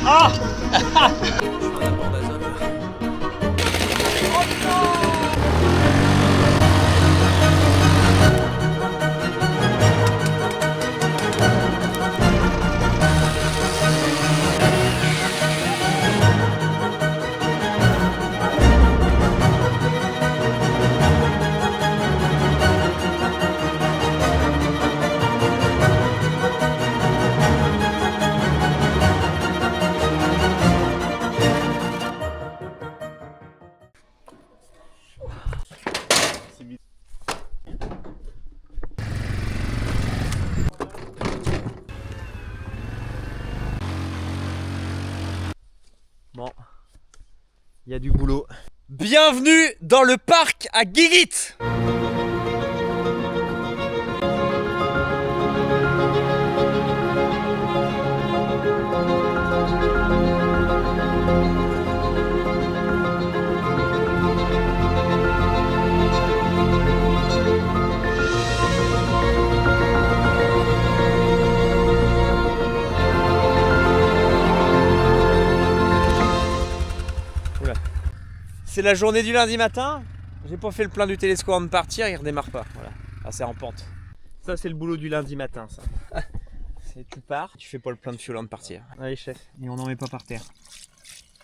Ah. Bon, il y a du boulot. Bienvenue dans le parc à Guiguit. C'est la journée du lundi matin. J'ai pas fait le plein du télescope avant de partir, il redémarre pas. Voilà. Ah, c'est en pente. Ça, c'est le boulot du lundi matin, ça. Tu pars, tu fais pas le plein de fuel avant de partir. Allez, chef. Et on n'en met pas par terre.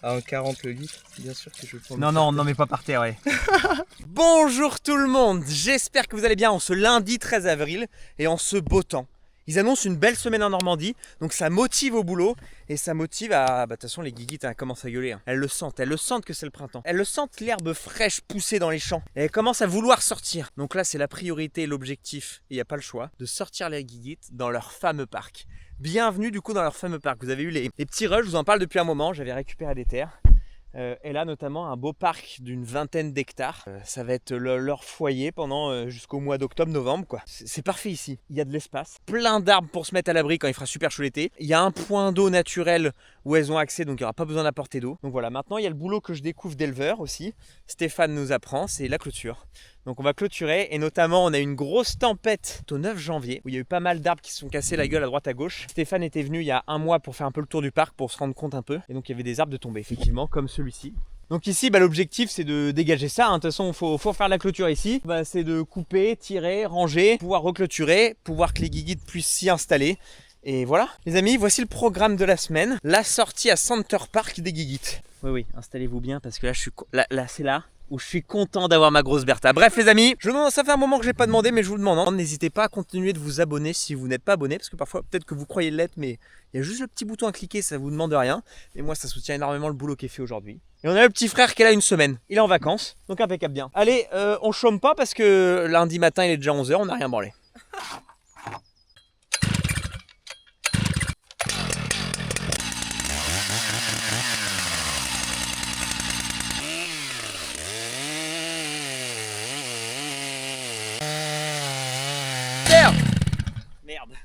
À 40 le litre, bien sûr que je prends. Non, on n'en met pas par terre, ouais. Bonjour tout le monde. J'espère que vous allez bien en ce lundi 13 avril et en ce beau temps. Ils annoncent une belle semaine en Normandie, donc ça motive au boulot et ça motive à... de toute façon, les guiguites commencent à gueuler. Hein. Elles le sentent que c'est le printemps. Elles le sentent l'herbe fraîche pousser dans les champs. Et elles commencent à vouloir sortir. Donc là, c'est la priorité et l'objectif, et il n'y a pas le choix, de sortir les guiguites dans leur fameux parc. Bienvenue du coup dans leur fameux parc. Vous avez eu les petits rushs, je vous en parle depuis un moment, j'avais récupéré des terres. Et là notamment un beau parc d'une vingtaine d'hectares. Ça va être leur foyer pendant jusqu'au mois d'octobre-novembre quoi. C'est parfait ici. Il y a de l'espace, plein d'arbres pour se mettre à l'abri quand il fera super chaud l'été. Il y a un point d'eau naturel où elles ont accès, donc il n'y aura pas besoin d'apporter d'eau. Donc voilà, maintenant il y a le boulot que je découvre d'éleveur aussi. Stéphane nous apprend, c'est la clôture. Donc on va clôturer et notamment on a eu une grosse tempête au 9 janvier où il y a eu pas mal d'arbres qui se sont cassés la gueule à droite à gauche. Stéphane était venu il y a un mois pour faire un peu le tour du parc pour se rendre compte un peu. Et donc il y avait des arbres de tomber effectivement comme celui-ci. Donc ici l'objectif c'est de dégager ça, hein. De toute façon il faut faire la clôture ici. C'est de couper, tirer, ranger, pouvoir reclôturer, pouvoir que les guiguites puissent s'y installer. Et voilà les amis, voici le programme de la semaine. La sortie à Center Park des guiguites. Oui, installez-vous bien parce que là, là c'est là où je suis content d'avoir ma grosse Bertha. Bref les amis, ça fait un moment que je n'ai pas demandé mais je vous demande, hein, n'hésitez pas à continuer de vous abonner si vous n'êtes pas abonné parce que parfois peut-être que vous croyez l'être mais il y a juste le petit bouton à cliquer, ça vous demande rien. Et moi ça soutient énormément le boulot qui est fait aujourd'hui. Et on a le petit frère qui est là une semaine, il est en vacances, donc impeccable bien. Allez, on chôme pas parce que lundi matin il est déjà 11h, on n'a rien branlé.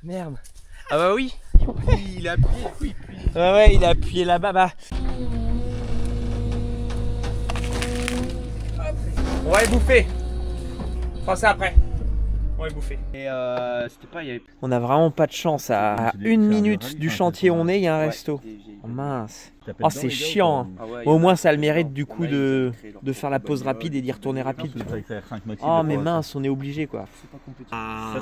Merde. Ah bah oui. Il a appuyé, du coup il plie. Ouais, il a appuyé là-bas. Bah. On va les bouffer. Pensez après. On va les bouffer. Et c'était pas... On a vraiment pas de chance. À 1 minute du chantier où on est, il y a un resto. Oh mince. Oh c'est chiant. Hein. Au moins ça a le mérite du coup de faire la pause rapide et d'y retourner rapide. Oh mais mince, on est obligé quoi. Ça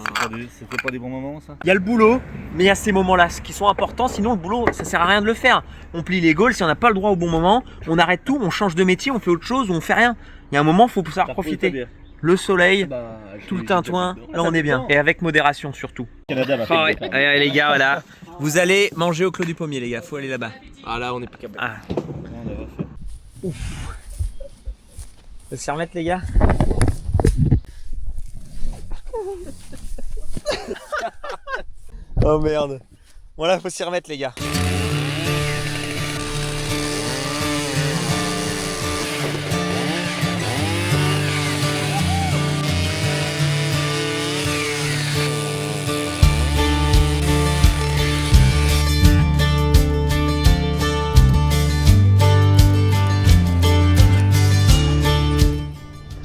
c'était pas des bons moments ça. Il y a le boulot, mais il y a ces moments-là qui sont importants, sinon le boulot ça sert à rien de le faire. On plie les gaules, si on n'a pas le droit au bon moment, on arrête tout, on change de métier, on fait autre chose ou on fait rien. Il y a un moment, il faut savoir profiter. Le soleil, tout le tintouin, là on est bien. Et avec modération surtout. Allez les gars, voilà. Vous allez manger au Clos du Pommier les gars, faut aller là-bas. Ah là on est plus capable. Ah. Ouf. Faut s'y remettre les gars. Oh merde. Bon là faut s'y remettre les gars.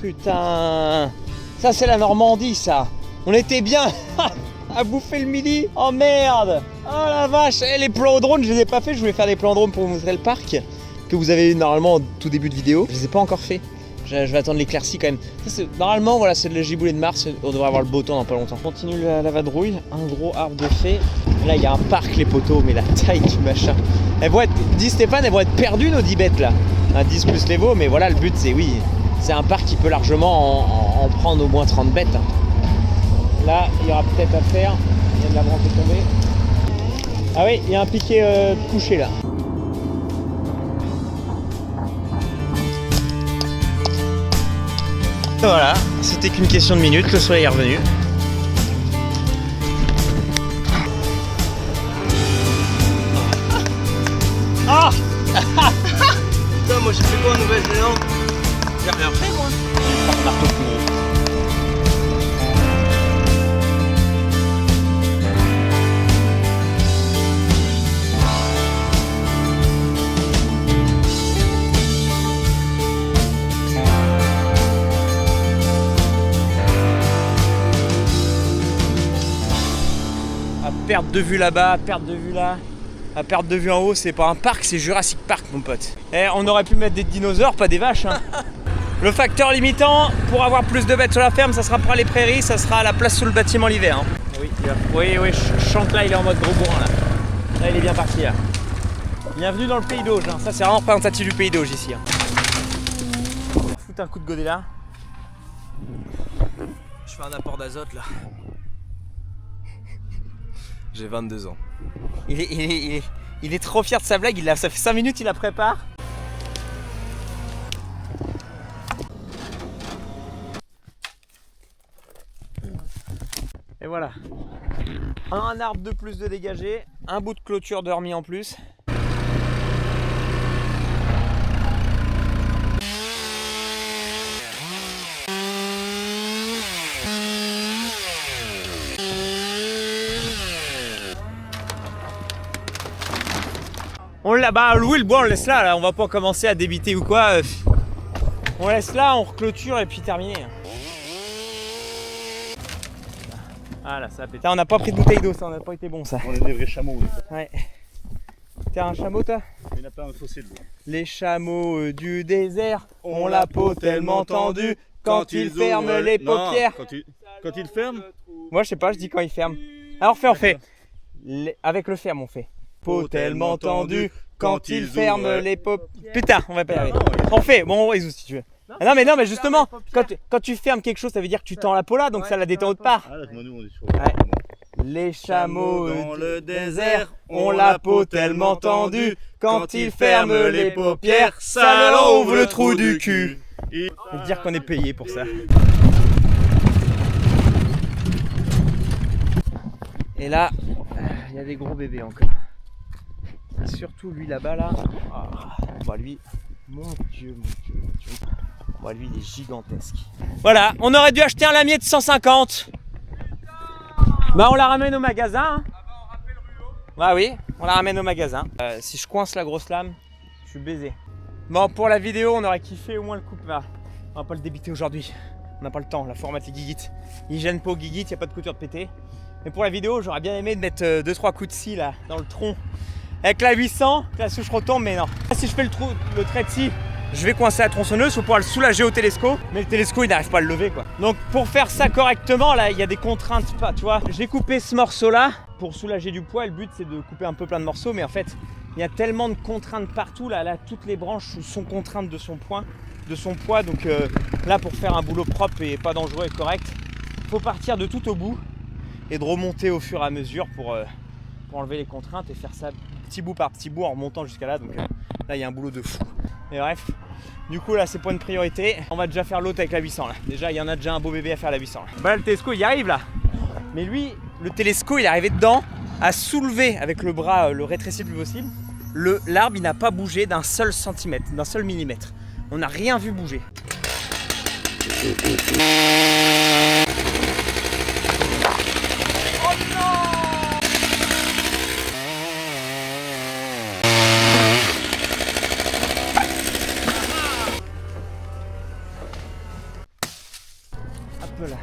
Putain, ça c'est la Normandie ça. On était bien à bouffer le midi. Oh merde. Oh la vache. Les plans au drone, je les ai pas fait. Je voulais faire des plans au drone pour vous montrer le parc que vous avez normalement au tout début de vidéo. Je les ai pas encore fait. Je vais attendre l'éclaircie quand même. Ça, normalement, voilà, c'est le giboulée de Mars. On devrait avoir le beau temps dans pas longtemps. On continue la vadrouille. Un gros arbre de fée. Là, il y a un parc, les poteaux, mais la taille du machin. Elles vont être, dit Stéphane, elles vont être perdues nos 10 bêtes là. Un 10 plus les veaux, mais voilà, le but c'est oui. C'est un parc qui peut largement en prendre au moins 30 bêtes. Là, il y aura peut-être à faire. Il y a de la branche tombée. Ah oui, il y a un piquet couché là. Voilà, c'était qu'une question de minutes, le soleil est revenu. Ah Putain, moi j'ai fait quoi en Nouvelle-Zélande? J'ai rien fait moi. À perte de vue là-bas, à perte de vue là, à perte de vue en haut, c'est pas un parc, c'est Jurassic Park mon pote. Et on aurait pu mettre des dinosaures, pas des vaches. Hein. Le facteur limitant pour avoir plus de bêtes sur la ferme, ça sera pas les prairies, ça sera la place sous le bâtiment l'hiver. Hein. Oui, je sens que là il est en mode gros bourrin là. Là il est bien parti là. Bienvenue dans le pays d'Auge, hein. Ça c'est vraiment représentatif du pays d'Auge ici. Hein. On va foutre un coup de godet là. Je fais un apport d'azote là. J'ai 22 ans. Il est trop fier de sa blague, ça fait 5 minutes il la prépare. Et voilà. Un arbre de plus de dégagé, un bout de clôture de remis en plus. On l'a, bah oui, le bois on le laisse là, on va pas commencer à débiter ou quoi. On laisse là, on reclôture et puis terminé. Ah là, ça a pété. On n'a pas pris de bouteille d'eau, ça, on n'a pas été bon ça. On est des vrais chameaux. Ouais. T'es un chameau toi? Il n'y a pas un fossé de l'eau. Les chameaux du désert ont la peau tellement tendue quand ils ferment les paupières. Quand ils ferment. Moi je sais pas, je dis quand ils ferment. Alors on fait. Avec le ferme on fait. Peau tellement tendue quand ils ferment les paupières. Putain, on va pas y arriver. On fait, bon on résout si tu veux. Non mais justement, quand tu fermes quelque chose, ça veut dire que tu tends la peau là, donc ça la détend autre part. Ah là, nous on est sur. Les chameaux dans le désert ont la peau tellement tendue quand ils ferment les paupières, ça leur ouvre le trou du cul. Et dire qu'on est payé pour ça. Et là, il y a des gros bébés encore. Et surtout lui là-bas là. Bah lui, mon Dieu. Bah lui il est gigantesque. Voilà, on aurait dû acheter un lamier de 150. Bah on la ramène au magasin. Hein. Ah bah on rappelle Rulo. Bah oui, on la ramène au magasin. Si je coince la grosse lame, je suis baisé. Bon pour la vidéo on aurait kiffé au moins le coupe. Bah, on va pas le débiter aujourd'hui. On n'a pas le temps, la format les guiguites. Il gêne pas aux guiguites, il n'y a pas de couture de péter. Mais pour la vidéo j'aurais bien aimé de mettre 2-3 coups de scie là dans le tronc. Avec la 800, que la souche retombe, mais non. Si je fais le trait de scie, je vais coincer la tronçonneuse pour pouvoir le soulager au télescope, mais le télescope il n'arrive pas à le lever quoi. Donc pour faire ça correctement là il y a des contraintes, pas, tu vois. J'ai coupé ce morceau là pour soulager du poids, le but c'est de couper un peu plein de morceaux, mais en fait il y a tellement de contraintes partout là toutes les branches sont contraintes de son poids, donc là pour faire un boulot propre et pas dangereux et correct, il faut partir de tout au bout et de remonter au fur et à mesure pour enlever les contraintes et faire ça petit bout par petit bout en remontant jusqu'à là, donc là il y a un boulot de fou. Et bref, du coup là c'est pas une priorité. On va déjà faire l'autre avec la 800 là. Déjà il y en a déjà un beau bébé à faire la 800 là. Bah le télescope il y arrive là. Mais lui, le télescope il est arrivé dedans, à soulever avec le bras le rétréci le plus possible. L'arbre il n'a pas bougé d'un seul centimètre, d'un seul millimètre. On n'a rien vu bouger. Là.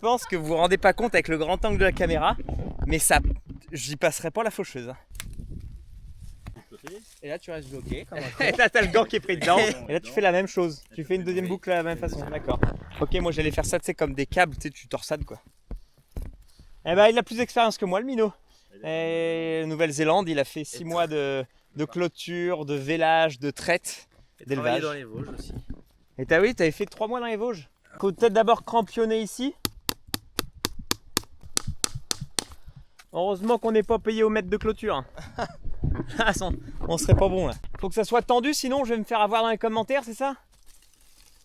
pense que vous vous rendez pas compte avec le grand angle de la caméra, mais ça, j'y passerai pas la faucheuse. Et là, tu restes bloqué. Et là, t'as le gant qui est pris dedans. Et là, tu fais la même chose. Tu fais une deuxième boucle de la même façon. D'accord. Ok, moi j'allais faire ça, tu sais, comme des câbles, tu sais, tu torsades quoi. Eh ben, il a plus d'expérience que moi, le minot. Et Nouvelle-Zélande, il a fait 6 mois de clôture, de vélage, de traite, d'élevage. Dans les Vosges aussi. Et t'avais fait 3 mois dans les Vosges. Faut peut-être d'abord crampionner ici. Heureusement qu'on n'est pas payé au mètre de clôture. On serait pas bon là. Faut que ça soit tendu, sinon je vais me faire avoir dans les commentaires, c'est ça?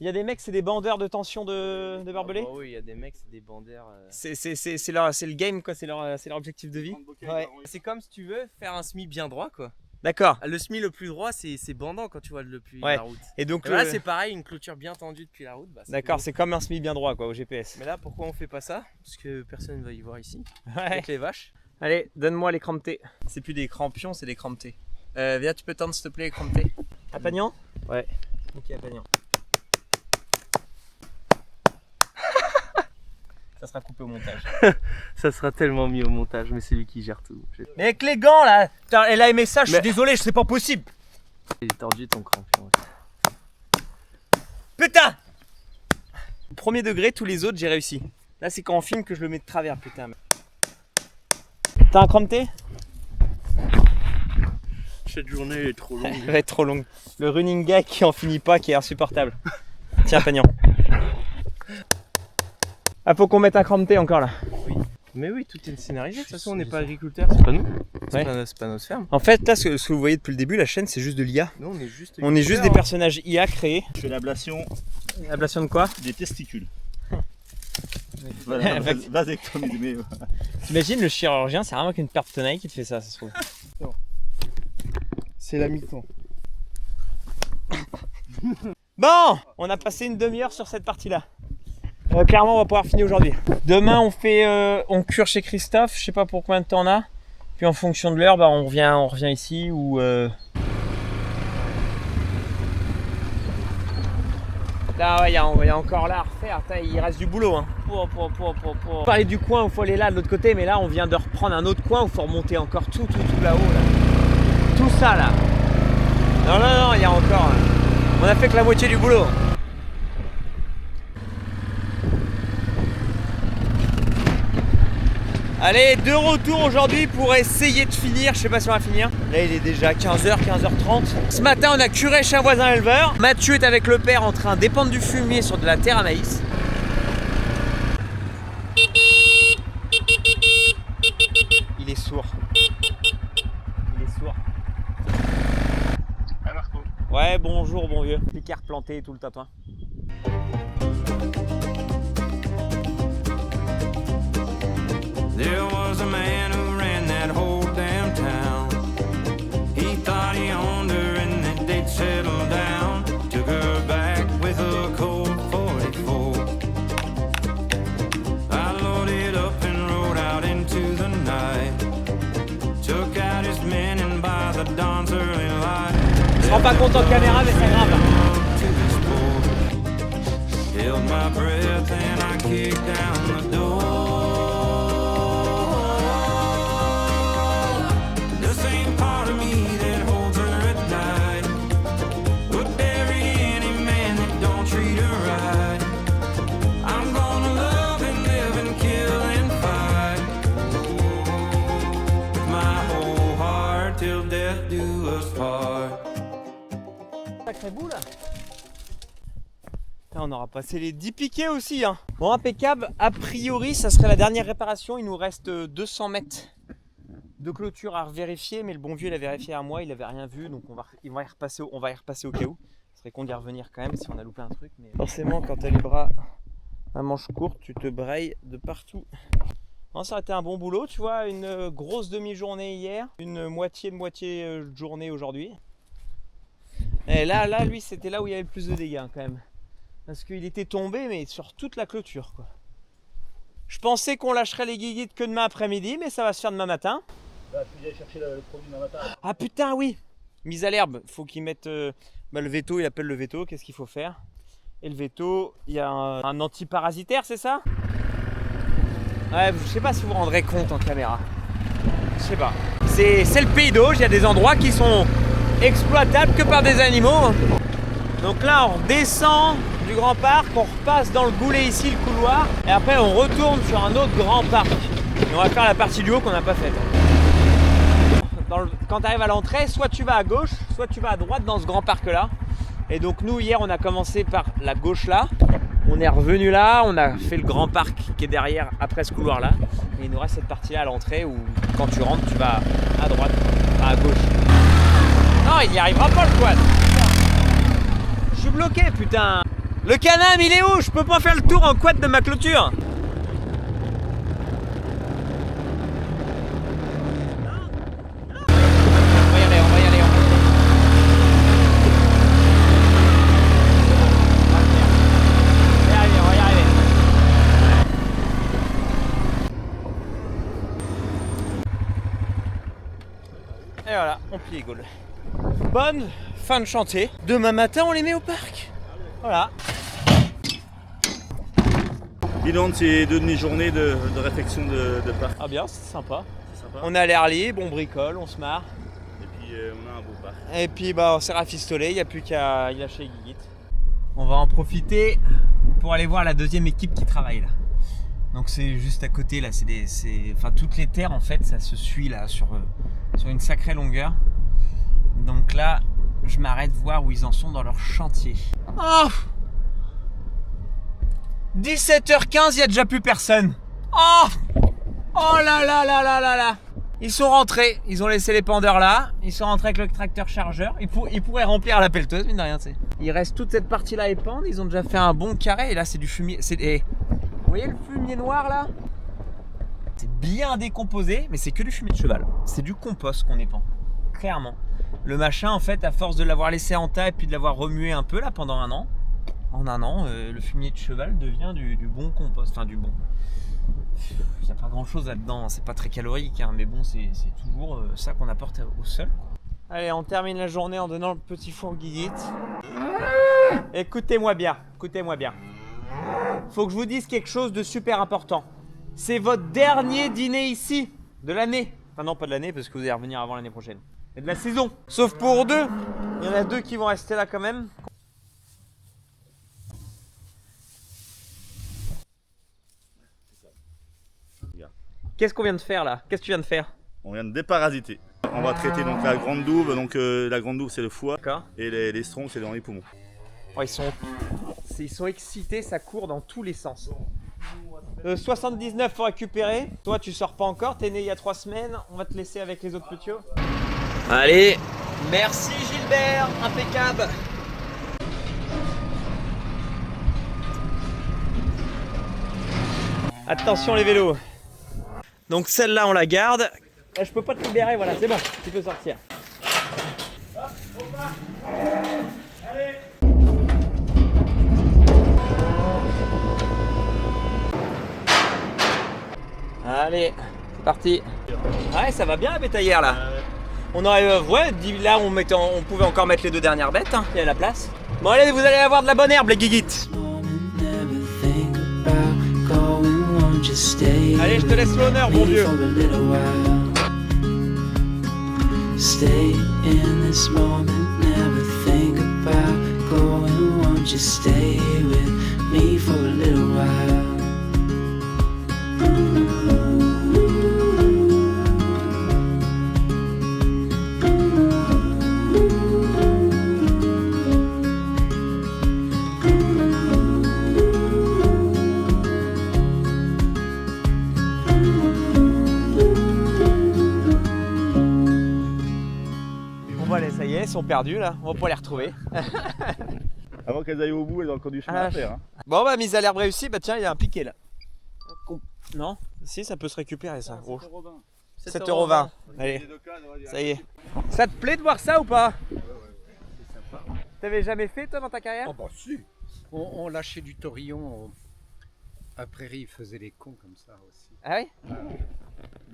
Il y a des mecs, c'est des bandeurs de tension de barbelés. Oh, oui, il y a des mecs, c'est des bandeurs. C'est le game quoi, c'est leur objectif de vie. Ouais. C'est comme si tu veux faire un semi bien droit quoi. D'accord. Le semi le plus droit, c'est bandant quand tu vois depuis Ouais. la route. Et donc Là, c'est pareil, une clôture bien tendue depuis la route. Bah, d'accord, beau. c'est comme un semi bien droit quoi au GPS. Mais là, pourquoi on fait pas ça? Parce que personne ne va y voir ici. Ouais. Avec les vaches. Allez, donne-moi les crampetés. C'est plus des crampions, c'est des crampetés. Viens, tu peux tendre s'il te plaît les crampetés. À Pagnan? Ouais. Ok, à Pagnan. Ça sera coupé au montage. Ça sera tellement mis au montage, mais c'est lui qui gère tout. Mais avec les gants là, putain, elle a aimé ça, je suis Mais- désolé, c'est pas possible. Il est tordu ton crampion. Putain! Premier degré, tous les autres j'ai réussi. Là c'est quand on filme que je le mets de travers, putain. T'as un crampeté? Cette journée est trop longue. Elle va être trop longue. Le running gag qui en finit pas, qui est insupportable. Tiens Pagnan. Ah faut qu'on mette un crampeté encore là. Mais oui, tout est scénarisé. De toute façon, on n'est pas agriculteurs, c'est pas nous. Ouais. C'est pas notre ferme. En fait là ce que vous voyez depuis le début, la chaîne c'est juste de l'IA. Nous, on est juste. On est juste des personnages IA créés. Je fais l'ablation Ablation de quoi? des testicules. Voilà, vasectomie, mais T'imagines le chirurgien, c'est vraiment qu'une perte de tenaille qui te fait ça, ça se trouve. C'est la mi-temps. Bon, on a passé une demi-heure sur cette partie-là. Clairement, on va pouvoir finir aujourd'hui. Demain, on cure chez Christophe. Je sais pas pour combien de temps on a. Puis en fonction de l'heure, bah, on revient ici ou. Là, ouais, il y a encore là à refaire. Putain, il reste du boulot. Hein. Pour parler du coin où il faut aller là de l'autre côté, mais là, on vient de reprendre un autre coin où il faut remonter encore tout là-haut. Là. Tout ça là. Non, il y a encore. On a fait que la moitié du boulot. Allez, de retour aujourd'hui pour essayer de finir. Je sais pas si on va finir. Là, il est déjà 15h, 15h30. Ce matin, on a curé chez un voisin éleveur. Mathieu est avec le père en train d'épandre du fumier sur de la terre à maïs. Il est sourd. Il est sourd. Ouais, bonjour, bon vieux. Picard planté et tout le tatouin. There was a man who ran that whole damn town. He thought he owned her and that they'd settle down. Took her back with a Colt 44. I loaded up and rode out into the night. Took out his men and by the dawn's early light. Je me rends pas compte en caméra, mais c'est grave. Held my breath and I kicked down the door. The same part of me that holds her at night would bury any man that don't treat her right. I'm gonna love and live and kill and fight with my whole heart till death do us part. Sacré bout là. Là, on aura passé les 10 piquets aussi. Hein. Bon, impeccable. A priori, ça serait la dernière réparation. Il nous reste 200 mètres de clôture à vérifier. Mais le bon vieux, il a vérifié à moi. Il n'avait rien vu. Donc, on va y repasser au cas où. Ce serait con d'y revenir quand même si on a loupé un truc. Mais forcément, quand tu as les bras à manches courtes, tu te brayes de partout. Non, ça aurait été un bon boulot. Tu vois, une grosse demi-journée hier. Une moitié de journée aujourd'hui. Et là, lui, c'était là où il y avait le plus de dégâts hein, quand même. Parce qu'il était tombé, mais sur toute la clôture, quoi. Je pensais qu'on lâcherait les guiguites que demain après-midi, mais ça va se faire demain matin. bah, tu viens chercher le produit demain matin. Ah putain, oui! Mise à l'herbe, faut qu'ils mettent le veto, il appelle le veto, qu'est-ce qu'il faut faire? Et le veto, il y a un antiparasitaire, c'est ça? Ouais, je sais pas si vous vous rendrez compte en caméra. Je sais pas. C'est le Pays d'Auge, il y a des endroits qui sont exploitables que par des animaux. Donc là, on descend du grand parc, on repasse dans le goulet ici, le couloir, et après on retourne sur un autre grand parc. Et on va faire la partie du haut qu'on n'a pas faite. Quand tu arrives à l'entrée, soit tu vas à gauche, soit tu vas à droite dans ce grand parc là. Et donc nous hier on a commencé par la gauche là, on est revenu là, on a fait le grand parc qui est derrière après ce couloir là. Et il nous reste cette partie là à l'entrée où quand tu rentres tu vas à droite, pas à gauche. Non, il n'y arrivera pas le quad. Je suis bloqué putain. Le Can-Am il est où? Je peux pas faire le tour en quad de ma clôture. Et voilà, on plie les gaules. Bonne fin de chantier. Demain matin, on les met au parc. Voilà. Bilan de ces 2 demi-journées de réflexion de parc. Ah bien, c'est sympa. C'est sympa. On a l'air libre, on bricole, on se marre. Et puis on a un beau parc. Et puis bah, on s'est rafistolé, il n'y a plus qu'à y lâcher Guiguit. On va en profiter pour aller voir la deuxième équipe qui travaille là. Donc c'est juste à côté là, enfin toutes les terres en fait, ça se suit là sur une sacrée longueur. Donc là, je m'arrête voir où ils en sont dans leur chantier. Oh 17h15, il n'y a déjà plus personne. Oh là là là là là là. Ils sont rentrés, ils ont laissé les pendeurs là, ils sont rentrés avec le tracteur chargeur. Ils pourraient remplir la pelleteuse, mine de rien, tu sais. Il reste toute cette partie là à épandre, ils ont déjà fait un bon carré et là c'est du fumier. Vous voyez le fumier noir là? C'est bien décomposé, mais c'est que du fumier de cheval. C'est du compost qu'on épand, clairement. Le machin, en fait, à force de l'avoir laissé en tas et puis de l'avoir remué un peu là pendant un an, en un an, le fumier de cheval devient du bon compost. Enfin, du bon. Il n'y a pas grand chose là-dedans, c'est pas très calorique, hein, mais bon, c'est toujours ça qu'on apporte au sol. Allez, on termine la journée en donnant le petit four Guiguit. Écoutez-moi bien, écoutez-moi bien. Faut que je vous dise quelque chose de super important. C'est votre dernier dîner ici de l'année. Enfin non, pas de l'année parce que vous allez revenir avant l'année prochaine. Et de la saison. Sauf pour 2. Il y en a 2 qui vont rester là quand même. Qu'est-ce qu'on vient de faire là? Qu'est-ce que tu viens de faire? On vient de déparasiter. On va traiter donc la grande douve. Donc la grande douve c'est le foie. D'accord. Et les strongs c'est dans les poumons. Oh, ils sont excités, ça court dans tous les sens. 79 faut récupérer. Toi tu sors pas encore, t'es né il y a 3 semaines. On va te laisser avec les autres petits. Allez, merci Gilbert, impeccable. Attention les vélos. Donc celle-là on la garde. Je peux pas te libérer, voilà, c'est bon, tu peux sortir. Allez, c'est parti. Ouais, ça va bien la bétaillère là. On aurait, ouais, là on pouvait encore mettre les 2 dernières bêtes, hein. Il y a la place. Bon allez, vous allez avoir de la bonne herbe les guiguites. Allez, je te laisse l'honneur, mon vieux. Stay in this moment, never think about going. Won't you stay with me for a little while? Ça y est, elles sont perdues là, on va pas les retrouver. Avant qu'elles aillent au bout, elles ont encore du chemin à faire. Hein. Bon bah mise à l'herbe réussie, bah tiens il y a un piqué là. Non? Si ça peut se récupérer ça. 7,20 €. Allez, ça y est. Ça te plaît de voir ça ou pas? T'avais jamais fait toi dans ta carrière? Oh bah si. On lâchait du taurillon à Prairie, ils faisaient les cons comme ça aussi. Ah oui?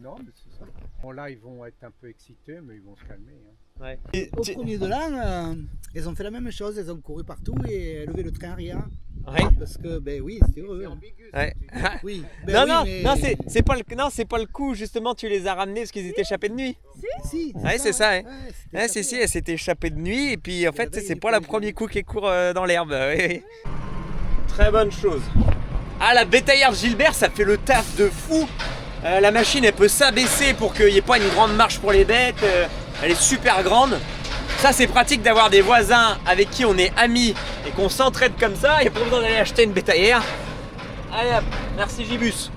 Non mais c'est ça. Bon là ils vont être un peu excités mais ils vont se calmer. Hein. Ouais. Au premier de l'an, elles ont fait la même chose, elles ont couru partout et levé le train arrière. Ouais. Parce que, ben oui, c'était heureux. Ouais. Oui. Non, non, non, c'est pas le coup, justement, tu les as ramenés parce qu'ils étaient échappés de nuit. Si, Ouais, c'est ça, ouais. c'était Ouais, si, échappé. elle s'était échappée de nuit et puis en fait, là-bas, c'est il pas est le pas premier les coup qui court dans l'herbe. Oui, oui. Très bonne chose. Ah, la bétaillère Gilbert, ça fait le taf de fou. La machine, elle peut s'abaisser pour qu'il n'y ait pas une grande marche pour les bêtes. Elle est super grande. Ça, c'est pratique d'avoir des voisins avec qui on est amis et qu'on s'entraide comme ça. Il n'y a pas besoin d'aller acheter une bétaillère. Allez hop, merci Gibus.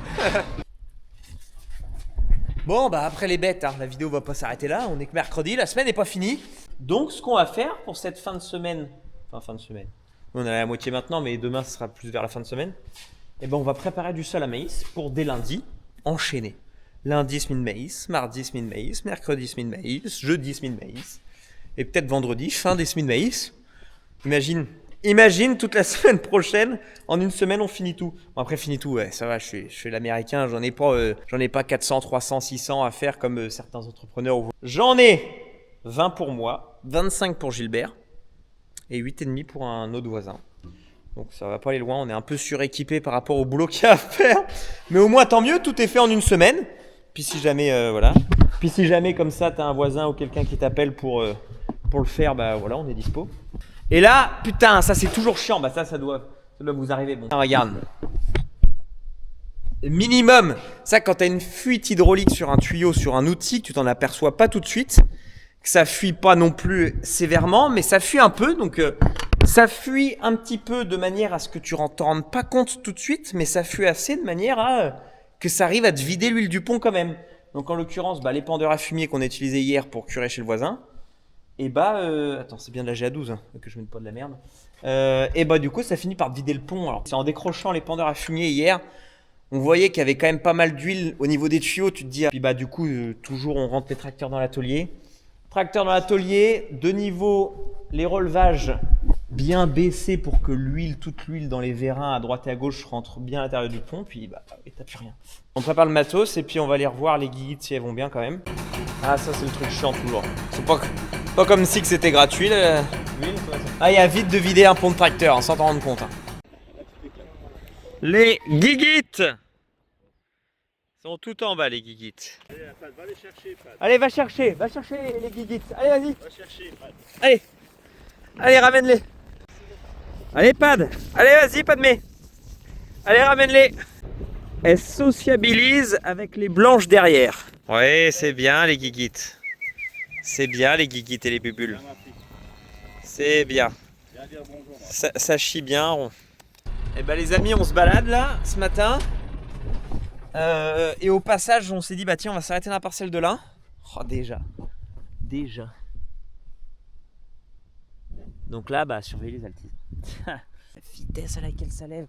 Bon, bah après les bêtes, hein, la vidéo va pas s'arrêter là. On est que mercredi, la semaine n'est pas finie. Donc, ce qu'on va faire pour cette fin de semaine, on est à la moitié maintenant, mais demain, ce sera plus vers la fin de semaine. Et ben, on va préparer du sol à maïs pour dès lundi enchaîner. Lundi, semis de maïs, mardi, semis de maïs, mercredi, semis de maïs, jeudi, semis de maïs. Et peut-être vendredi, fin des semis de maïs. Imagine toute la semaine prochaine, en une semaine, on finit tout. Bon, après, finit tout, ouais, ça va, je suis l'américain, j'en ai pas 400, 300, 600 à faire comme certains entrepreneurs. J'en ai 20 pour moi, 25 pour Gilbert et 8,5 pour un autre voisin. Donc ça va pas aller loin, on est un peu suréquipé par rapport au boulot qu'il y a à faire. Mais au moins, tant mieux, tout est fait en une semaine. Puis si jamais, voilà. Puis si jamais, comme ça, t'as un voisin ou quelqu'un qui t'appelle pour le faire, bah voilà, on est dispo. Et là, putain, ça c'est toujours chiant. Bah ça doit vous arriver. Bon, regarde. Minimum. Ça, quand t'as une fuite hydraulique sur un tuyau, sur un outil, tu t'en aperçois pas tout de suite. Que ça fuit pas non plus sévèrement, mais ça fuit un peu. Donc, ça fuit un petit peu de manière à ce que tu t'en rendes pas compte tout de suite, mais ça fuit assez de manière à que ça arrive à te vider l'huile du pont quand même. Donc, en l'occurrence, bah, les pendeurs à fumier qu'on a utilisés hier pour curer chez le voisin. Et bah, attends, c'est bien de la GA12 hein, que je mette pas de la merde. Et bah, du coup, ça finit par vider le pont. Alors, c'est en décrochant les pendeurs à fumier hier, on voyait qu'il y avait quand même pas mal d'huile au niveau des tuyaux. Tu te dis, puis bah, du coup, toujours on rentre les tracteurs dans l'atelier. Tracteur dans l'atelier, de niveau, les relevages bien baissés pour que toute l'huile dans les vérins à droite et à gauche rentre bien à l'intérieur du pont. Puis bah, et t'as plus rien. On prépare le matos et puis on va aller revoir les guides si elles vont bien quand même. Ah, ça, c'est le truc chiant toujours. C'est pas comme si que c'était gratuit l'huile. Ah, il y a vite de vider un pont de tracteur hein, sans t'en rendre compte. Hein. Les guiguites sont tout en bas, les guiguites. Allez, Pat, va les chercher, Pat. Allez, va chercher les guiguites. Allez, vas-y. Va chercher, Pat. Allez, ramène-les. Allez, Pad. Allez, vas-y, Padmé. Allez, ramène-les. Elles sociabilisent avec les blanches derrière. Ouais, c'est bien, les guiguites. C'est bien, les guiguites et les bubules. C'est bien. Viens dire bonjour. Ça chie bien. Eh ben, les amis, on se balade là, ce matin. Et au passage, on s'est dit, bah tiens, on va s'arrêter dans la parcelle de lin. Oh, déjà. Donc là, bah, surveiller les altises. La vitesse à laquelle ça lève.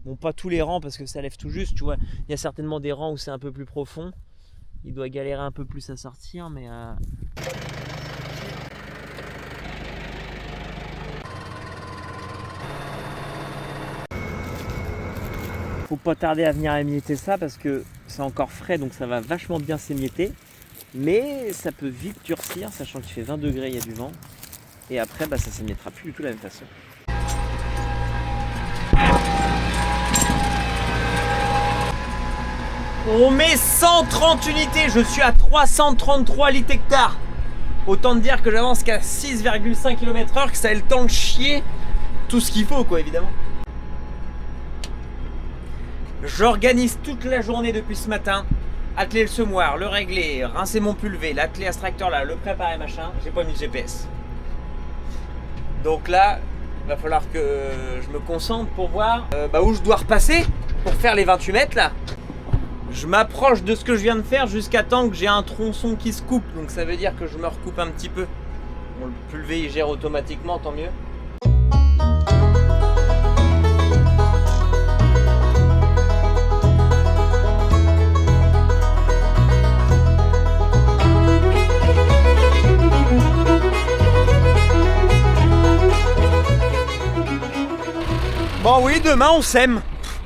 Bon, pas tous les rangs parce que ça lève tout juste, tu vois. Il y a certainement des rangs où c'est un peu plus profond. Il doit galérer un peu plus à sortir, mais... Faut pas tarder à venir émietter ça parce que c'est encore frais, donc ça va vachement bien s'émietter. Mais ça peut vite durcir, sachant qu'il fait 20 degrés, il y a du vent. Et après, bah, ça s'émiettera plus du tout de la même façon. On met 130 unités, je suis à 333 litres hectares. Autant te dire que j'avance qu'à 6,5 km/h, que ça ait le temps de chier tout ce qu'il faut, quoi, évidemment. J'organise toute la journée depuis ce matin. Atteler le semoir, le régler, rincer mon pulvé, l'atteler à ce tracteur là, le préparer machin. J'ai pas mis de GPS. Donc là, il va falloir que je me concentre pour voir où je dois repasser pour faire les 28 mètres là. Je m'approche de ce que je viens de faire jusqu'à temps que j'ai un tronçon qui se coupe. Donc ça veut dire que je me recoupe un petit peu. Bon, le pulvé il gère automatiquement, tant mieux. Bon oui, demain on sème.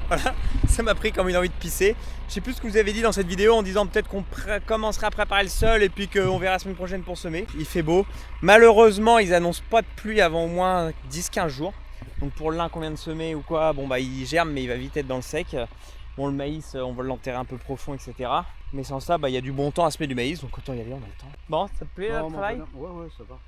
Voilà, ça m'a pris comme une envie de pisser. Je sais plus ce que vous avez dit dans cette vidéo en disant peut-être qu'on commencera à préparer le sol et puis qu'on verra la semaine prochaine pour semer. Il fait beau. Malheureusement, ils annoncent pas de pluie avant au moins 10-15 jours. Donc pour le lin qu'on vient de semer ou quoi, bon bah il germe mais il va vite être dans le sec. Bon le maïs on va l'enterrer un peu profond etc. Mais sans ça bah il y a du bon temps à semer du maïs donc autant y aller on a le temps. Bon ça te plaît le travail? Ouais, ça va.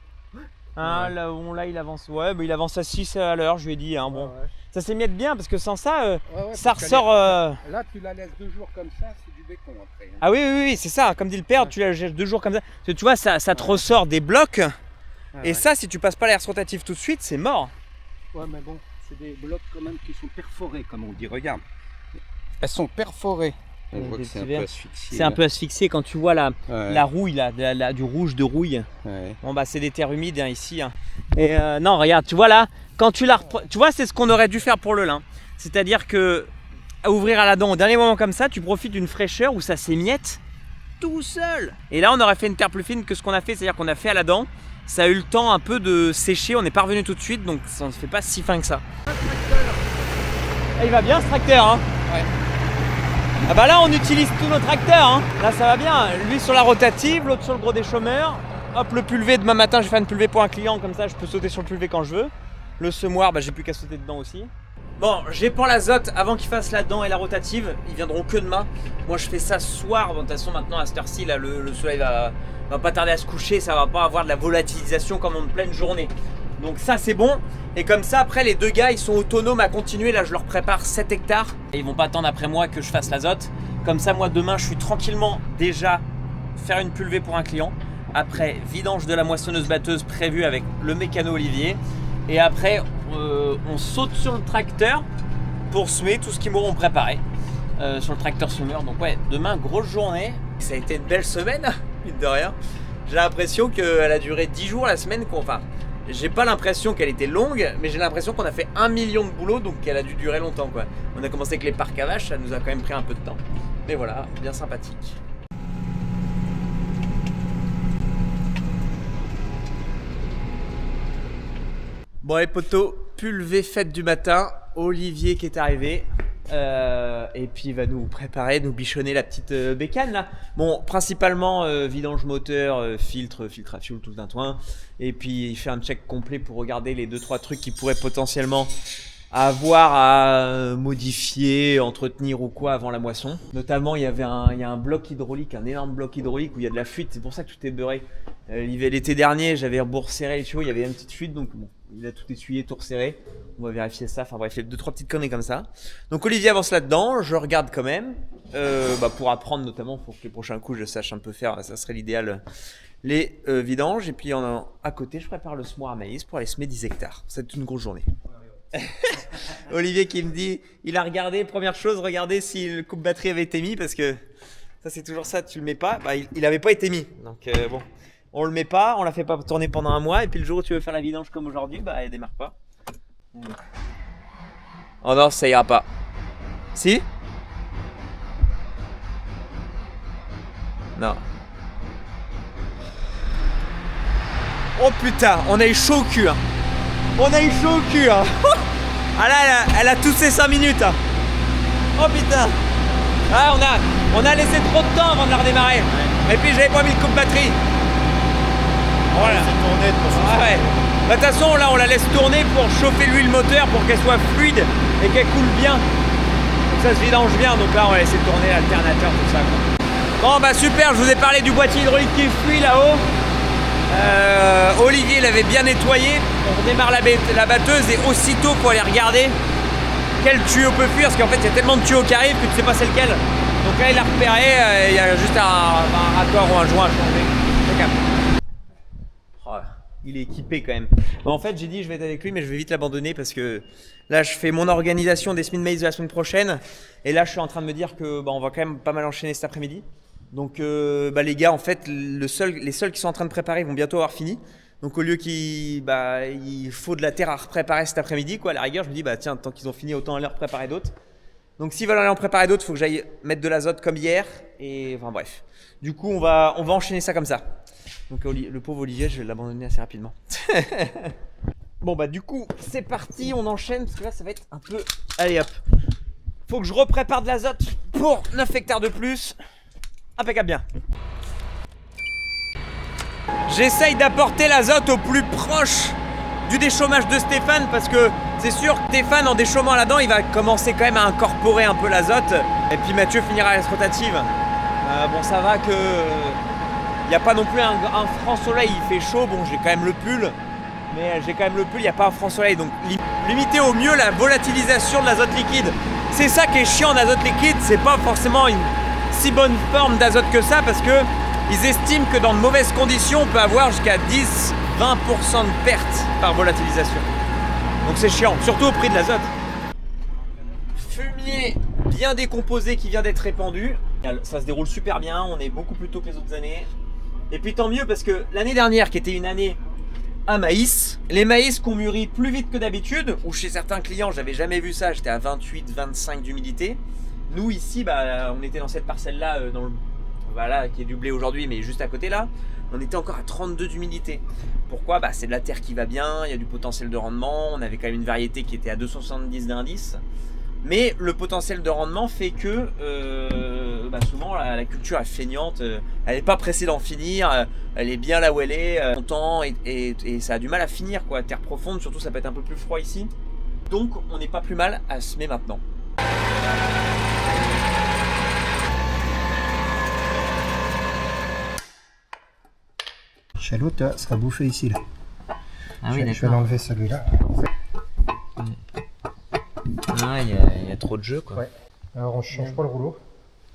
Hein, là il avance, ouais bah il avance à 6 à l'heure je lui ai dit hein, bon. Ouais. Ça s'émiette bien parce que sans ça ça ressort... Là tu la laisses 2 jours comme ça, c'est du béton après. Hein. Ah oui c'est ça, comme dit le père, tu la laisses 2 jours comme ça. Parce que tu vois ça te ressort des blocs et ça si tu passes pas l'air rotatif tout de suite c'est mort. Ouais mais bon, c'est des blocs quand même qui sont perforés comme on dit, regarde. Elles sont perforées. On voit que c'est un peu asphyxié. C'est un peu asphyxié quand tu vois la rouille, là, du rouge de rouille. Ouais. Bon bah c'est des terres humides hein, ici. Hein. Et non regarde, tu vois là, quand tu vois c'est ce qu'on aurait dû faire pour le lin. C'est-à-dire que à ouvrir à la dent au dernier moment comme ça, tu profites d'une fraîcheur où ça s'émiette tout seul. Et là on aurait fait une terre plus fine que ce qu'on a fait, c'est-à-dire qu'on a fait à la dent. Ça a eu le temps un peu de sécher, on n'est pas revenu tout de suite, donc ça ne se fait pas si fin que ça. Ah, il va bien ce tracteur hein. Ouais. Ah bah là on utilise tous nos tracteurs hein. Là ça va bien, lui sur la rotative, l'autre sur le gros des chômeurs. Hop le pulvé, demain matin je vais faire une pulvée pour un client, comme ça je peux sauter sur le pulvé quand je veux. Le semoir, bah j'ai plus qu'à sauter dedans aussi. Bon, j'épand l'azote avant qu'il fasse la dent et la rotative, ils viendront que demain. Moi je fais ça ce soir, bon, de toute façon maintenant à cette heure-ci là le soleil va pas tarder à se coucher, ça va pas avoir de la volatilisation comme en pleine journée. Donc ça c'est bon. Et comme ça après les 2 gars ils sont autonomes à continuer. Là je leur prépare 7 hectares. Et ils vont pas attendre après moi que je fasse l'azote. Comme ça moi demain je suis tranquillement déjà faire une pulvée pour un client. Après vidange de la moissonneuse batteuse prévue avec le mécano Olivier. Et après on saute sur le tracteur pour semer tout ce qu'ils m'auront préparé sur le tracteur semeur. Donc ouais demain grosse journée. Ça a été une belle semaine mine de rien. J'ai l'impression qu'elle a duré 10 jours la semaine enfin j'ai pas l'impression qu'elle était longue, mais j'ai l'impression qu'on a fait 1 million de boulot, donc qu'elle a dû durer longtemps quoi. On a commencé avec les parcs à vaches, ça nous a quand même pris un peu de temps. Mais voilà, bien sympathique. Bon les potos, pulvée faite du matin, Olivier qui est arrivé. Et puis il va nous préparer, nous bichonner la petite bécane là. Bon, principalement vidange moteur, filtre à fioul, tout d'un toin. Et puis il fait un check complet pour regarder les 2-3 trucs qui pourraient potentiellement avoir à modifier, entretenir ou quoi avant la moisson. Notamment il y a un bloc hydraulique, un énorme bloc hydraulique où il y a de la fuite, c'est pour ça que tout est beurré. L'été dernier j'avais resserré les tuyaux, il y avait une petite fuite donc bon, il a tout essuyé, tout resserré. On va vérifier ça, enfin bref, il y a 2-3 petites conneries comme ça. Donc Olivier avance là-dedans, je regarde quand même, pour apprendre notamment, pour que les prochains coups je sache un peu faire, ça serait l'idéal, les vidanges. Et puis à côté, je prépare le semoir à maïs pour aller semer 10 hectares. C'est une grosse journée. Olivier qui me dit, il a regardé, première chose, regardez si le coupe batterie avait été mis, parce que ça c'est toujours ça, tu le mets pas, bah, il avait pas été mis. Donc bon, on le met pas, on la fait pas tourner pendant un mois, et puis le jour où tu veux faire la vidange comme aujourd'hui, bah elle démarre pas. Oh non, ça ira pas. Si? Non. Oh putain, on a eu chaud au cul hein. On a eu chaud au cul hein. Ah là, elle a tous ses 5 minutes hein. Oh putain. Ah on a laissé trop de temps avant de la redémarrer. Et puis j'avais pas mis le coupe batterie. Voilà. Ouais. De toute façon là on la laisse tourner pour chauffer l'huile moteur pour qu'elle soit fluide et qu'elle coule bien. Donc ça se vidange bien, donc là on va laisser tourner l'alternateur, tout ça quoi. Bon bah super, je vous ai parlé du boîtier hydraulique qui fuit là-haut. Olivier l'avait bien nettoyé. On redémarre la batteuse et aussitôt faut aller regarder quel tuyau peut fuir, parce qu'en fait il y a tellement de tuyaux qui arrivent que tu sais pas c'est lequel. Donc là il a repéré, il y a juste un raccord ou un joint à changer. Oh, il est équipé quand même. Bon, en fait j'ai dit je vais être avec lui mais je vais vite l'abandonner parce que là je fais mon organisation des semis de maïs de la semaine prochaine. Et là je suis en train de me dire que on va quand même pas mal enchaîner cet après-midi. Donc les gars en fait les seuls qui sont en train de préparer vont bientôt avoir fini. Donc au lieu il faut de la terre à repréparer cet après-midi quoi, à la rigueur je me dis tiens tant qu'ils ont fini autant aller en préparer d'autres. Donc s'ils veulent aller en préparer d'autres, il faut que j'aille mettre de l'azote comme hier et enfin bref. Du coup on va enchaîner ça comme ça. Donc le pauvre Olivier je vais l'abandonner assez rapidement. Bon du coup c'est parti, on enchaîne parce que là ça va être un peu... Allez hop. Faut que je reprépare de l'azote pour 9 hectares de plus. Impeccable bien. J'essaye d'apporter l'azote au plus proche du déchômage de Stéphane, parce que c'est sûr que Stéphane, en déchômant là-dedans, il va commencer quand même à incorporer un peu l'azote. Et puis Mathieu finira la rotative. Bon, ça va que il n'y a pas non plus un franc soleil, il fait chaud. Bon, j'ai quand même le pull, mais il n'y a pas un franc soleil. Donc limiter au mieux la volatilisation de l'azote liquide. C'est ça qui est chiant en azote liquide, c'est pas forcément une si bonne forme d'azote que ça, parce que ils estiment que dans de mauvaises conditions, on peut avoir jusqu'à 10-20% de perte par volatilisation. Donc c'est chiant, surtout au prix de l'azote. Fumier bien décomposé qui vient d'être répandu. Ça se déroule super bien, on est beaucoup plus tôt que les autres années. Et puis tant mieux, parce que l'année dernière, qui était une année à maïs, les maïs qu'on mûrit plus vite que d'habitude, ou chez certains clients, j'avais jamais vu ça, j'étais à 28-25 d'humidité. Nous ici, on était dans cette parcelle-là, voilà, qui est du blé aujourd'hui, mais juste à côté là, on était encore à 32 d'humidité. Pourquoi ? C'est de la terre qui va bien, il y a du potentiel de rendement, on avait quand même une variété qui était à 270 d'indice. Mais le potentiel de rendement fait que souvent la culture est feignante, elle n'est pas pressée d'en finir, elle est bien là où elle est, longtemps, et ça a du mal à finir, quoi. Terre profonde, surtout ça peut être un peu plus froid ici. Donc on n'est pas plus mal à semer maintenant. L'échalote sera bouffée ici là. Ah oui, d'accord. Je vais l'enlever celui-là. Ah, il y a trop de jeu, quoi. Ouais. Alors on change pas le rouleau.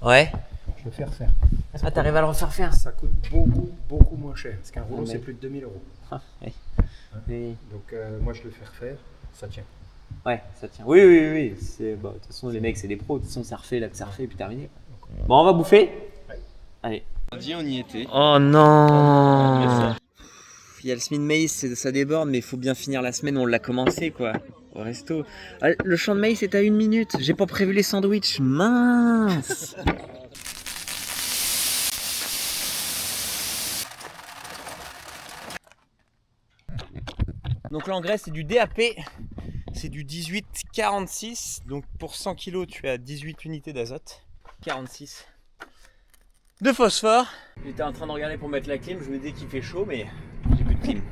Ouais. Je le fais refaire. Ah, t'arrives à le refaire faire. Ça coûte beaucoup moins cher. Parce qu'un rouleau c'est plus de 2000 euros. Ah, oui. Oui. Donc moi je le fais refaire, ça tient. Ouais, ça tient. Oui. De toute façon, les mecs, c'est des pros. De toute façon, ça refait, là, que ça refait, et puis terminé. Bon, on va bouffer. Ouais. Allez. On y était. Oh non. Il y a le semis de maïs, ça déborde, mais il faut bien finir la semaine où on l'a commencé, quoi. Au resto. Ah, le champ de maïs est à 1 minute. J'ai pas prévu les sandwichs. Mince. Donc l'engrais, c'est du DAP. C'est du 18-46. Donc pour 100 kg, tu as 18 unités d'azote. 46. De phosphore. J'étais en train de regarder pour mettre la clim. Je me disais qu'il fait chaud, mais j'ai plus de clim.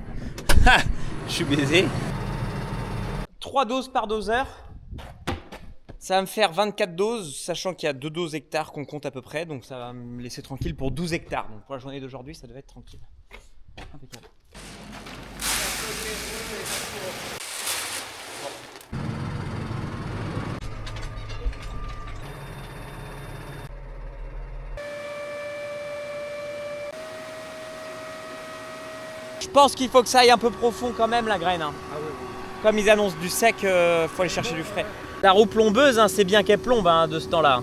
Je suis baisé. 3 doses par doseur. Ça va me faire 24 doses, sachant qu'il y a 2 doses hectares qu'on compte à peu près. Donc ça va me laisser tranquille pour 12 hectares. Donc pour la journée d'aujourd'hui, ça devait être tranquille. Impeccable. Je pense qu'il faut que ça aille un peu profond quand même, la graine. Comme ils annoncent du sec, faut aller chercher du frais. La roue plombeuse, c'est bien qu'elle plombe de ce temps-là.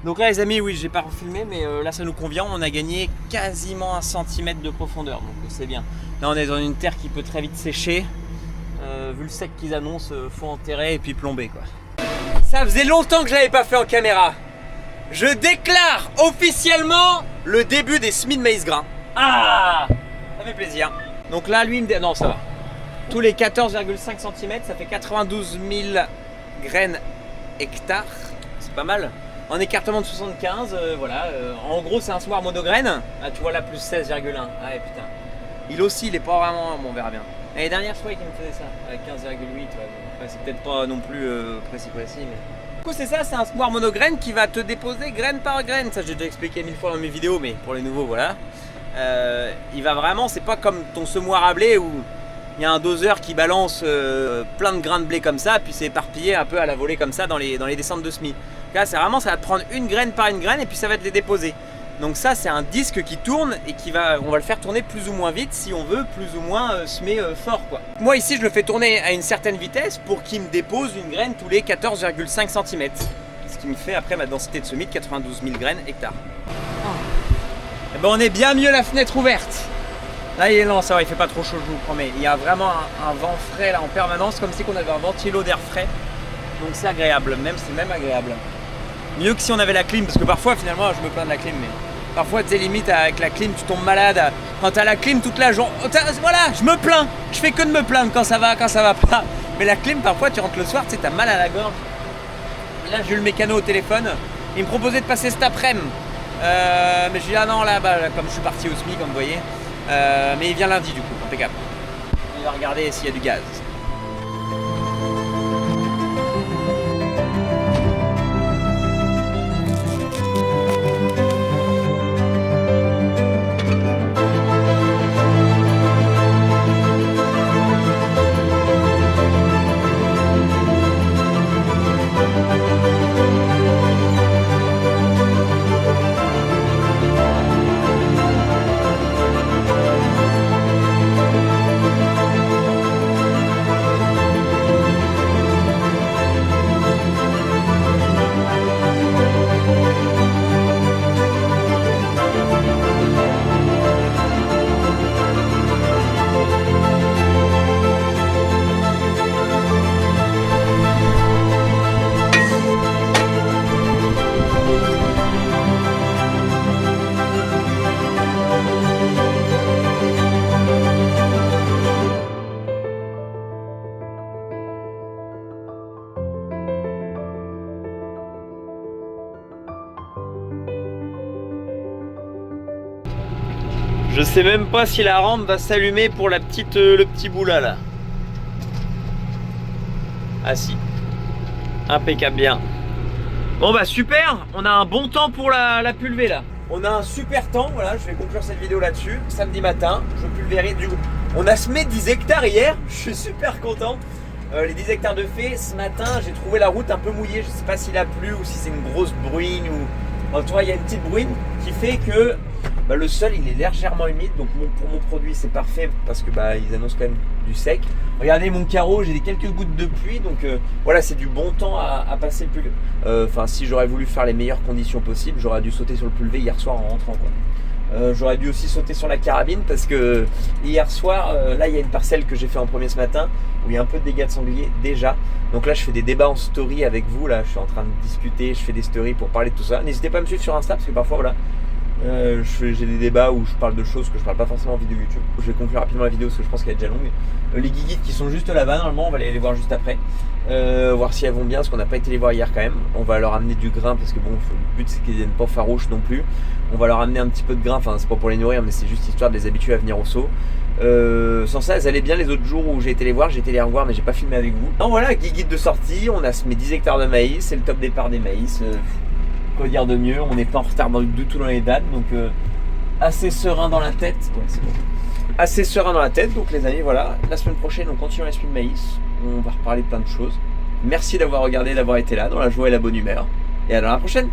Donc là les amis, oui, j'ai pas refilmé, mais là ça nous convient. On a gagné quasiment 1 cm de profondeur, donc c'est bien. Là on est dans une terre qui peut très vite sécher. Vu le sec qu'ils annoncent, faut enterrer et puis plomber, quoi. Ça faisait longtemps que je l'avais pas fait en caméra. Je déclare officiellement le début des semis de maïs grain. Ah, ça fait plaisir. Donc là, lui, non, ça va. Tous les 14,5 cm, ça fait 92 000 graines hectares. C'est pas mal. En écartement de 75, voilà. En gros, c'est un semoir monograine. Ah, tu vois là, plus 16,1. Ah ouais, putain. Il aussi, il est pas vraiment... Bon, on verra bien. L'année dernière, je croyais qu'il me faisait ça. Avec 15,8. Ouais, c'est peut-être pas non plus précis, mais... Du coup, c'est ça, c'est un semoir monograine qui va te déposer graine par graine. Ça, j'ai déjà expliqué 1000 fois dans mes vidéos, mais pour les nouveaux, voilà. Il va vraiment, c'est pas comme ton semoir à blé où il y a un doseur qui balance plein de grains de blé comme ça, puis c'est éparpillé un peu à la volée comme ça dans les descentes de semis. Là, c'est vraiment, ça va te prendre une graine par une graine et puis ça va te les déposer. Donc ça, c'est un disque qui tourne et on va le faire tourner plus ou moins vite si on veut plus ou moins semer fort, quoi. Moi ici, je le fais tourner à une certaine vitesse pour qu'il me dépose une graine tous les 14,5 cm. Ce qui me fait après ma densité de semis de 92 000 graines hectares. Et ben on est bien mieux la fenêtre ouverte. Là, non, ça va, il fait pas trop chaud, je vous promets. Il y a vraiment un vent frais là en permanence, comme si on avait un ventilo d'air frais. Donc c'est agréable, c'est même agréable. Mieux que si on avait la clim, parce que parfois finalement je me plains de la clim, mais parfois tu sais, limite avec la clim tu tombes malade. Quand t'as la clim toute la journée, voilà, je me plains, je fais que de me plaindre quand ça va pas. Mais la clim, parfois tu rentres le soir, tu sais, t'as mal à la gorge. Là j'ai eu le mécano au téléphone, il me proposait de passer cet après-midi. Mais je dis ah non là, comme je suis parti au SMI comme vous voyez, mais il vient lundi du coup, impeccable. va regarder s'il y a du gaz. Je sais même pas si la rampe va s'allumer pour la petite, le petit bout là. Ah si. Impeccable bien. Bon bah super, on a un bon temps pour la pulvée là. On a un super temps, voilà, je vais conclure cette vidéo là-dessus. Samedi matin, je pulvérise du coup. On a semé 10 hectares hier, je suis super content. Les 10 hectares de fée, ce matin j'ai trouvé la route un peu mouillée. Je sais pas s'il a plu ou si c'est une grosse bruine ou... tu vois, il y a une petite bruine qui fait que le sol il est légèrement humide, donc pour mon produit c'est parfait parce que ils annoncent quand même du sec. Regardez mon carreau, j'ai quelques gouttes de pluie, donc voilà, c'est du bon temps à passer le pulvé. Enfin, si j'aurais voulu faire les meilleures conditions possibles, j'aurais dû sauter sur le pulvé hier soir en rentrant quoi. J'aurais dû aussi sauter sur la carabine parce que hier soir, là il y a une parcelle que j'ai fait en premier ce matin où il y a un peu de dégâts de sanglier déjà. Donc là je fais des débats en story avec vous, là je suis en train de discuter, je fais des stories pour parler de tout ça. N'hésitez pas à me suivre sur Insta parce que parfois voilà, j'ai des débats où je parle de choses que je parle pas forcément en vidéo YouTube. Je vais conclure rapidement la vidéo parce que je pense qu'elle est déjà longue. Les guiguites qui sont juste là-bas, normalement on va aller les voir juste après, voir si elles vont bien parce qu'on n'a pas été les voir hier quand même. On va leur amener du grain parce que bon, le but c'est qu'ils viennent pas farouches non plus. On va leur amener un petit peu de grain, enfin c'est pas pour les nourrir mais c'est juste histoire de les habituer à venir au saut. Sans ça elles allaient bien les autres jours où j'ai été les voir, j'ai été les revoir mais j'ai pas filmé avec vous. Donc voilà, guiguite de sortie, on a semé 10 hectares de maïs, c'est le top départ des maïs. Quoi dire de mieux, on n'est pas en retard du tout dans les dates, donc assez serein dans la tête. Ouais, c'est bon. Assez serein dans la tête, donc les amis, voilà. La semaine prochaine, on continue la suite de maïs. On va reparler de plein de choses. Merci d'avoir regardé, d'avoir été là, dans la joie et la bonne humeur. Et à la prochaine.